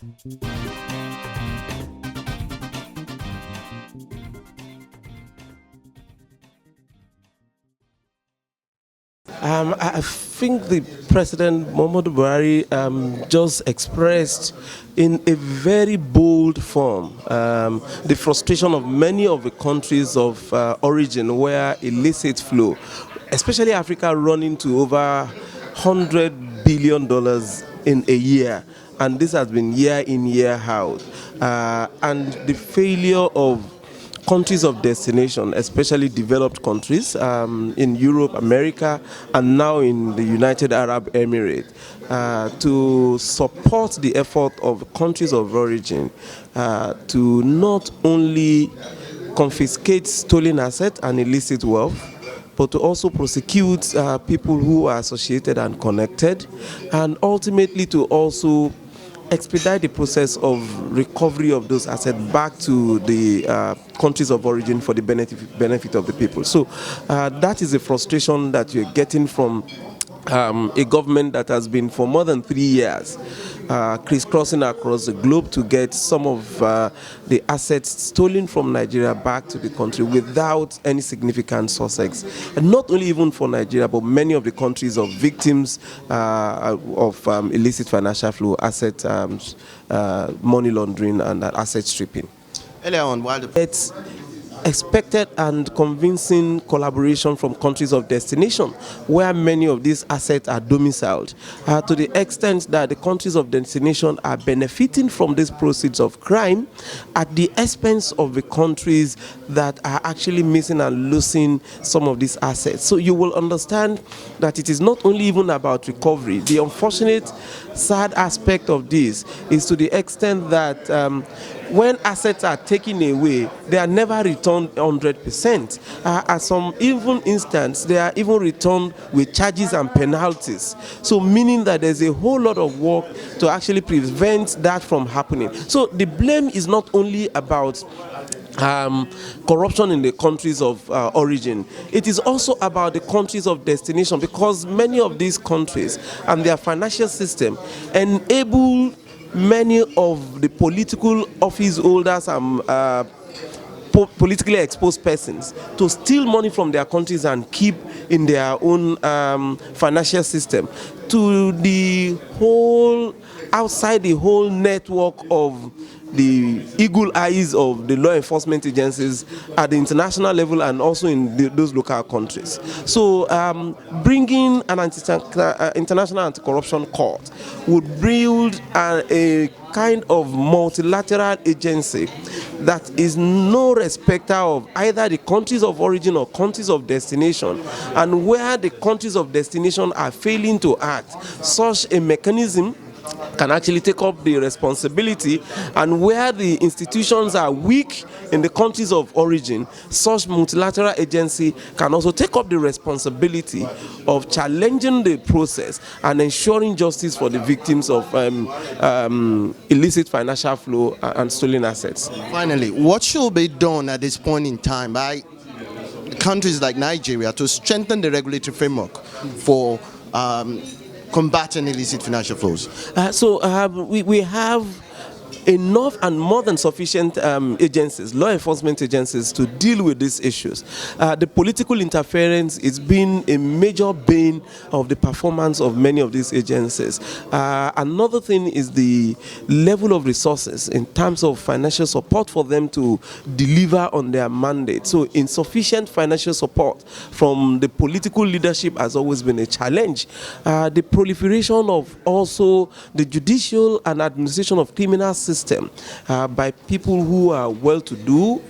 I think the President Muhammadu Buhari just expressed in a very bold form the frustration of many of the countries of origin where illicit flow, especially Africa, running to over $100 billion in a year. And this has been year in, year out. And the failure of countries of destination, especially developed countries in Europe, America, and now in the United Arab Emirates, to support the effort of countries of origin to not only confiscate stolen assets and illicit wealth, but to also prosecute people who are associated and connected, and ultimately to also expedite the process of recovery of those assets back to the countries of origin for the benefit of the people. So that is a frustration that you're getting from a government that has been for more than 3 years crisscrossing across the globe to get some of the assets stolen from Nigeria back to the country without any significant sussex. And not only even for Nigeria, but many of the countries of victims of illicit financial flow, asset money laundering, and asset stripping. Earlier on, while it's expected and convincing collaboration from countries of destination where many of these assets are domiciled, to the extent that the countries of destination are benefiting from these proceeds of crime at the expense of the countries that are actually missing and losing some of these assets. So you will understand that it is not only even about recovery. The unfortunate, sad aspect of this is to the extent that when assets are taken away, they are never returned 100%. At some even instance, they are even returned with charges and penalties. So meaning that there's a whole lot of work to actually prevent that from happening. So the blame is not only about corruption in the countries of origin. It is also about the countries of destination, because many of these countries and their financial system enable many of the political office holders and politically exposed persons to steal money from their countries and keep in their own financial system, to the whole, outside the whole network of the eagle eyes of the law enforcement agencies at the international level and also in those local countries. So bringing an international anti-corruption court would build a kind of multilateral agency that is no respecter of either the countries of origin or countries of destination, and where the countries of destination are failing to act, such a mechanism can actually take up the responsibility, and where the institutions are weak in the countries of origin, such multilateral agency can also take up the responsibility of challenging the process and ensuring justice for the victims of illicit financial flow and stolen assets. Finally, what should be done at this point in time by countries like Nigeria to strengthen the regulatory framework for combating illicit financial flows? We have enough and more than sufficient agencies, law enforcement agencies, to deal with these issues. The political interference is being a major bane of the performance of many of these agencies. Another thing is the level of resources in terms of financial support for them to deliver on their mandate. So insufficient financial support from the political leadership has always been a challenge. The proliferation of also the judicial and administration of criminal system by people who are well-to-do,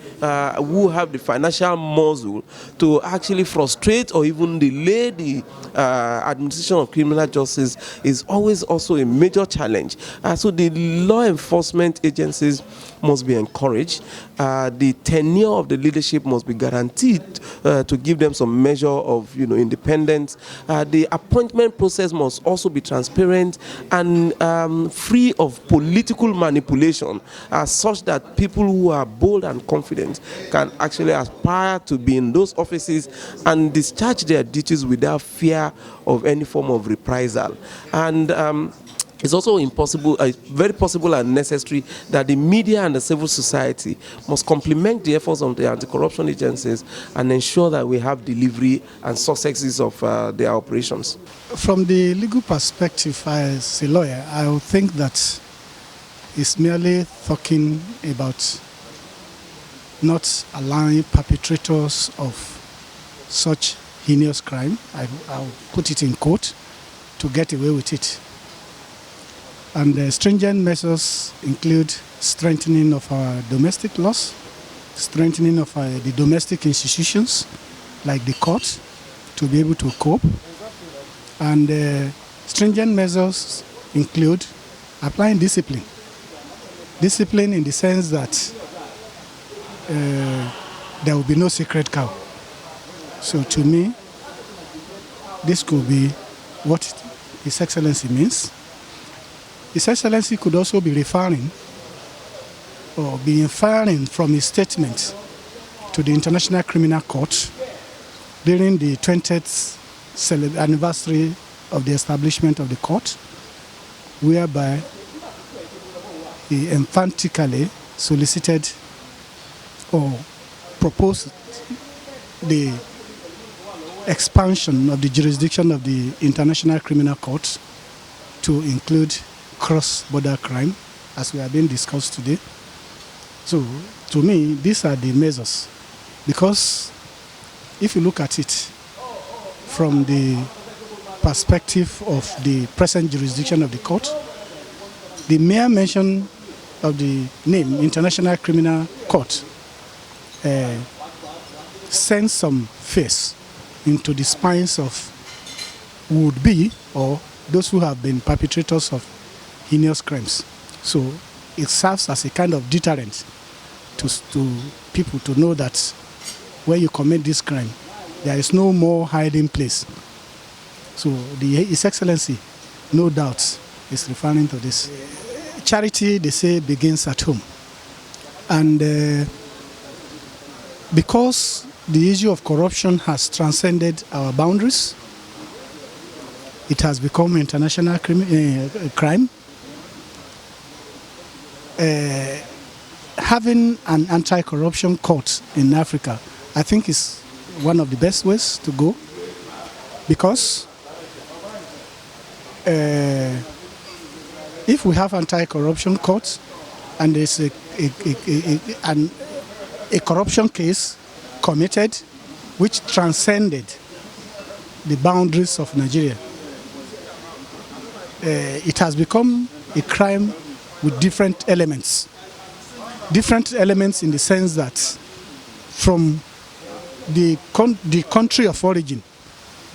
who have the financial muscle to actually frustrate or even delay the administration of criminal justice is always also a major challenge. So the law enforcement agencies must be encouraged. The tenure of the leadership must be guaranteed to give them some measure of independence. The appointment process must also be transparent and free of political manipulation, such that people who are bold and confident can actually aspire to be in those offices and discharge their duties without fear of any form of reprisal. And It's also very possible and necessary that the media and the civil society must complement the efforts of the anti-corruption agencies and ensure that we have delivery and successes of their operations. From the legal perspective, as a lawyer, I would think that it's merely talking about not allowing perpetrators of such heinous crime, I'll put it in quote, to get away with it. And the stringent measures include strengthening of our domestic laws, strengthening of the domestic institutions like the court to be able to cope. And stringent measures include applying discipline. Discipline in the sense that there will be no sacred cow. So to me, this could be what His Excellency means. His Excellency could also be referring or be inferring from his statement to the International Criminal Court during the 20th anniversary of the establishment of the court, whereby he emphatically solicited or proposed the expansion of the jurisdiction of the International Criminal Court to include cross-border crime, as we have been discussed today. So, to me, these are the measures. Because if you look at it from the perspective of the present jurisdiction of the court, the mere mention of the name International Criminal Court sends some face into the spines of would-be or those who have been perpetrators of heinous crimes. So it serves as a kind of deterrent to people to know that when you commit this crime, there is no more hiding place. So His Excellency, no doubt, is referring to this. Charity, they say, begins at home. And because the issue of corruption has transcended our boundaries, it has become international crime. Having an anti-corruption court in Africa, I think, is one of the best ways to go, because if we have anti-corruption courts and there's a corruption case committed which transcended the boundaries of Nigeria, it has become a crime with different elements. Different elements in the sense that from the country of origin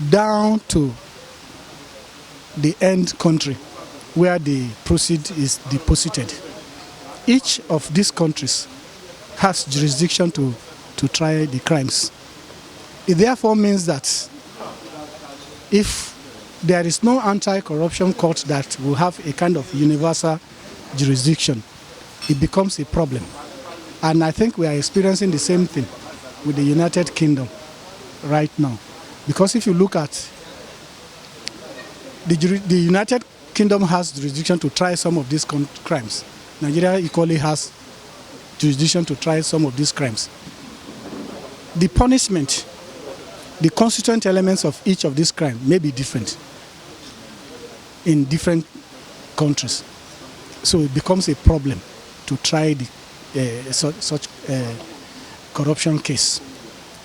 down to the end country where the proceed is deposited. Each of these countries has jurisdiction to try the crimes. It therefore means that if there is no anti-corruption court that will have a kind of universal jurisdiction, it becomes a problem. And I think we are experiencing the same thing with the United Kingdom right now. Because if you look at the United Kingdom has jurisdiction to try some of these crimes. Nigeria equally has jurisdiction to try some of these crimes. The punishment, the constituent elements of each of these crimes may be different in different countries. So it becomes a problem to try such corruption case.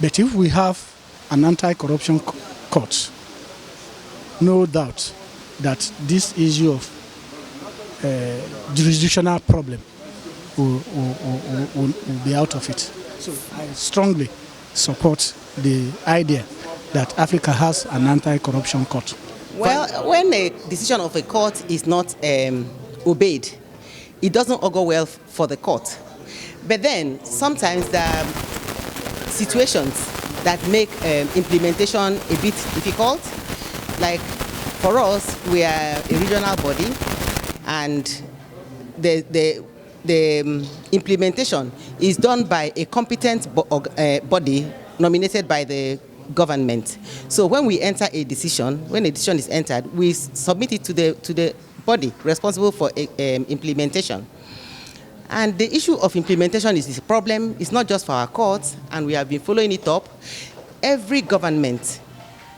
But if we have an anti-corruption court, no doubt that this issue of jurisdictional problem will be out of it. So I strongly support the idea that Africa has an anti-corruption court. Well, when a decision of a court is not obeyed, it doesn't augur well for the court. But then sometimes there are situations that make implementation a bit difficult. Like for us, we are a regional body, and the implementation is done by a competent body nominated by the government. So when we enter a decision, when a decision is entered, we submit it to the body responsible for implementation. And the issue of implementation is a problem. It's not just for our courts, and we have been following it up. Every government,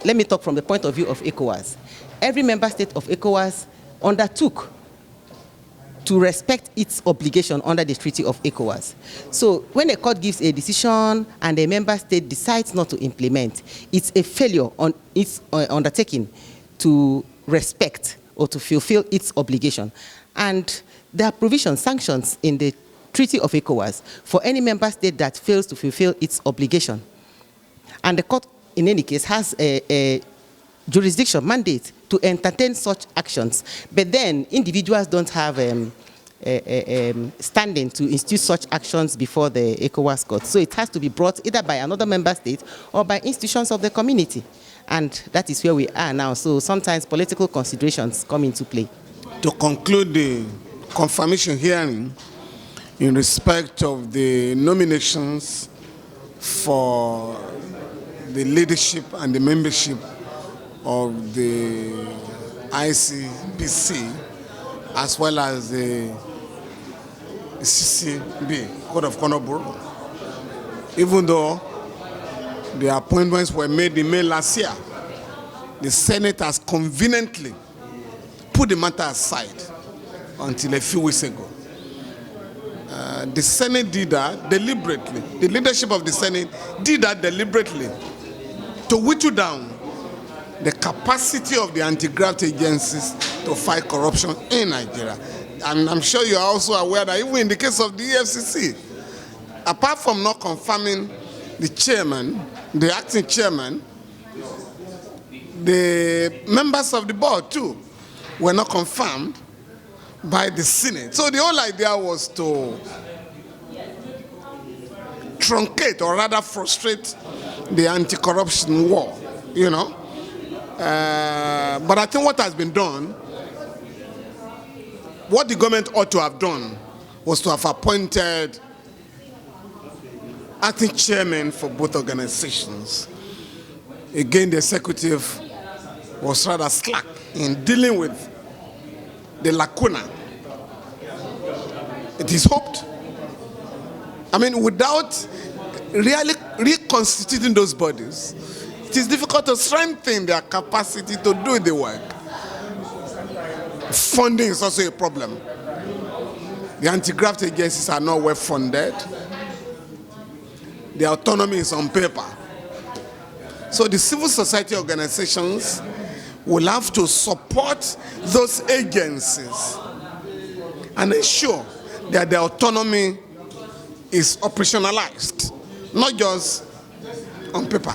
let me talk from the point of view of ECOWAS, every member state of ECOWAS undertook to respect its obligation under the Treaty of ECOWAS. So when a court gives a decision and a member state decides not to implement, it's a failure on its undertaking to respect or to fulfill its obligation. And there are provisions, sanctions in the Treaty of ECOWAS for any member state that fails to fulfill its obligation. And the court, in any case, has a jurisdiction mandate to entertain such actions, but then individuals don't have standing to institute such actions before the ECOWAS court. So it has to be brought either by another member state or by institutions of the community. And that is where we are now. So sometimes political considerations come into play. To conclude the confirmation hearing in respect of the nominations for the leadership and the membership of the ICPC, as well as the CCB, Code of Conduct Bureau. Even though the appointments were made in May last year, the Senate has conveniently put the matter aside until a few weeks ago. The Senate did that deliberately. The leadership of the Senate did that deliberately to whittle down the capacity of the anti-graft agencies to fight corruption in Nigeria. And I'm sure you are also aware that even in the case of the EFCC, apart from not confirming the chairman, the acting chairman, the members of the board too were not confirmed by the Senate. So the whole idea was to truncate or rather frustrate the anti-corruption war, you know. But I think what has been done, what the government ought to have done was to have appointed acting chairman for both organizations. Again, the executive was rather slack in dealing with the lacuna. It is hoped, I mean, without really reconstituting those bodies, it is difficult to strengthen their capacity to do the work. Funding is also a problem. The anti-graft agencies are not well funded. Their autonomy is on paper. So the civil society organizations will have to support those agencies and ensure that their autonomy is operationalized, not just on paper.